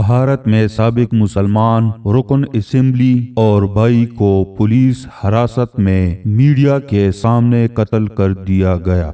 بھارت میں سابق مسلمان رکن اسمبلی اور بھائی کو پولیس حراست میں میڈیا کے سامنے قتل کر دیا گیا۔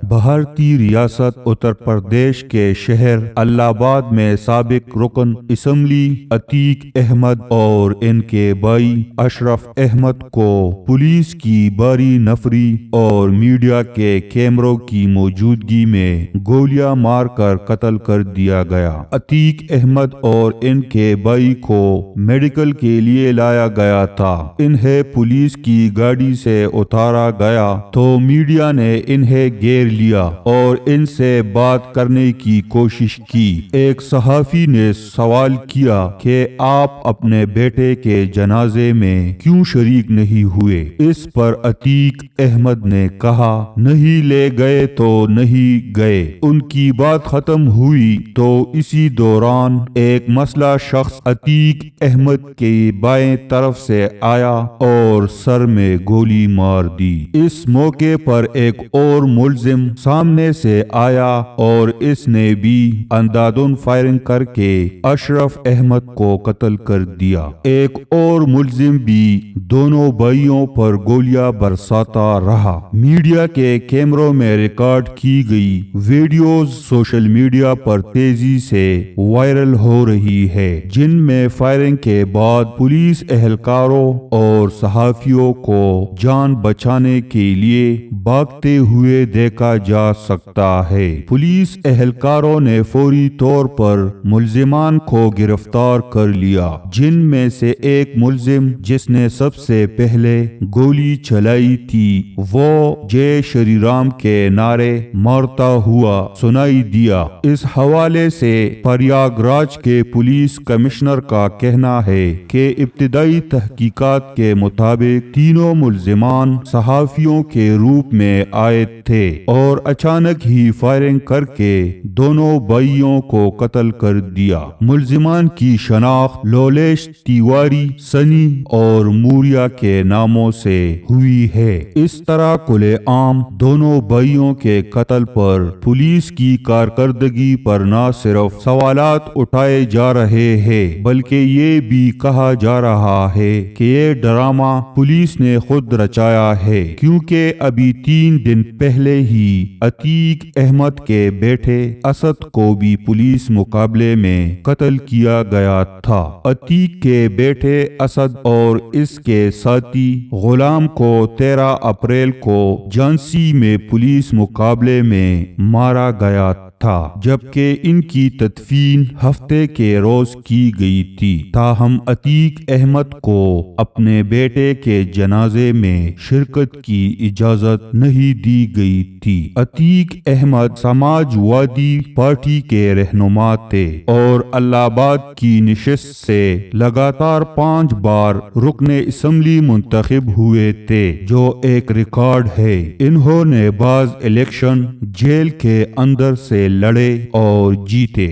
بھارتی ریاست اتر پردیش کے شہر الہ آباد میں سابق رکن اسمبلی عتیق احمد اور ان کے بھائی اشرف احمد کو پولیس کی بھاری نفری اور میڈیا کے کیمروں کی موجودگی میں گولیاں مار کر قتل کر دیا گیا۔ عتیق احمد اور ان کے بھائی کو میڈیکل کے لیے لایا گیا تھا۔ انہیں پولیس کی گاڑی سے اتارا گیا تو میڈیا نے انہیں گھیر لیا اور ان سے بات کرنے کی کوشش کی۔ ایک صحافی نے سوال کیا کہ آپ اپنے بیٹے کے جنازے میں کیوں شریک نہیں ہوئے؟ اس پر عتیق احمد نے کہا، نہیں لے گئے تو نہیں گئے۔ ان کی بات ختم ہوئی تو اسی دوران ایک مسلح شخص عتیق احمد کی بائیں طرف سے آیا اور سر میں گولی مار دی۔ اس موقع پر ایک اور ملزم سامنے سے آیا اور اس نے بھی اندھادھند فائرنگ کر کے اشرف احمد کو قتل کر دیا۔ ایک اور ملزم بھی دونوں بھائیوں پر گولیاں برساتا رہا۔ میڈیا کے کیمروں میں ریکارڈ کی گئی ویڈیوز سوشل میڈیا پر تیزی سے وائرل ہو رہی ہے، جن میں فائرنگ کے بعد پولیس اہلکاروں اور صحافیوں کو جان بچانے کے لیے بھاگتے ہوئے دیکھا جا سکتا ہے۔ پولیس اہلکاروں نے فوری طور پر ملزمان کو گرفتار کر لیا، جن میں سے ایک ملزم جس نے سب سے پہلے گولی چلائی تھی وہ جے شری رام کے نعرے مارتا ہوا سنائی دیا۔ اس حوالے سے پریاگ راج کے پولیس کمشنر کا کہنا ہے کہ ابتدائی تحقیقات کے مطابق تینوں ملزمان صحافیوں کے روپ میں آئے تھے اور اچانک ہی فائرنگ کر کے دونوں بھائیوں کو قتل کر دیا۔ ملزمان کی شناخت لولیش تیواری، سنی اور موریا کے ناموں سے ہوئی ہے۔ اس طرح کھلے عام دونوں بھائیوں کے قتل پر پولیس کی کارکردگی پر نہ صرف سوالات اٹھائے جا رہے ہیں بلکہ یہ بھی کہا جا رہا ہے کہ یہ ڈرامہ پولیس نے خود رچایا ہے، کیونکہ ابھی 3 دن پہلے ہی عتیق احمد کے بیٹے اسد کو بھی پولیس مقابلے میں قتل کیا گیا تھا۔ عتیق کے بیٹے اسد اور اس کے ساتھی غلام کو 13 اپریل کو جھانسی میں پولیس مقابلے میں مارا گیا تھا، جبکہ ان کی تدفین ہفتے کے روز کی گئی تھی۔ تاہم عتیق احمد کو اپنے بیٹے کے جنازے میں شرکت کی اجازت نہیں دی گئی تھی۔ عتیق احمد سماج وادی پارٹی کے رہنما تھے اور الہ آباد کی نشست سے لگاتار 5 بار رکن اسمبلی منتخب ہوئے تھے، جو ایک ریکارڈ ہے۔ انہوں نے بعض الیکشن جیل کے اندر سے لڑے اور جیتے۔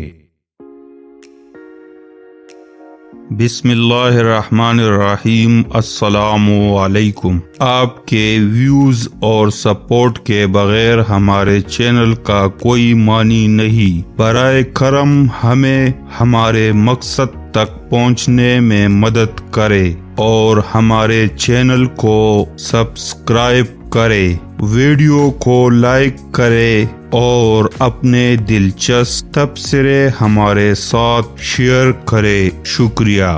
بسم اللہ الرحمن الرحیم۔ السلام علیکم۔ آپ کے ویوز اور سپورٹ کے بغیر ہمارے چینل کا کوئی معنی نہیں۔ برائے کرم ہمیں ہمارے مقصد تک پہنچنے میں مدد کرے اور ہمارے چینل کو سبسکرائب کرے، ویڈیو کو لائک کرے اور اپنے دلچسپ تبصرے ہمارے ساتھ شیئر کرے۔ شکریہ۔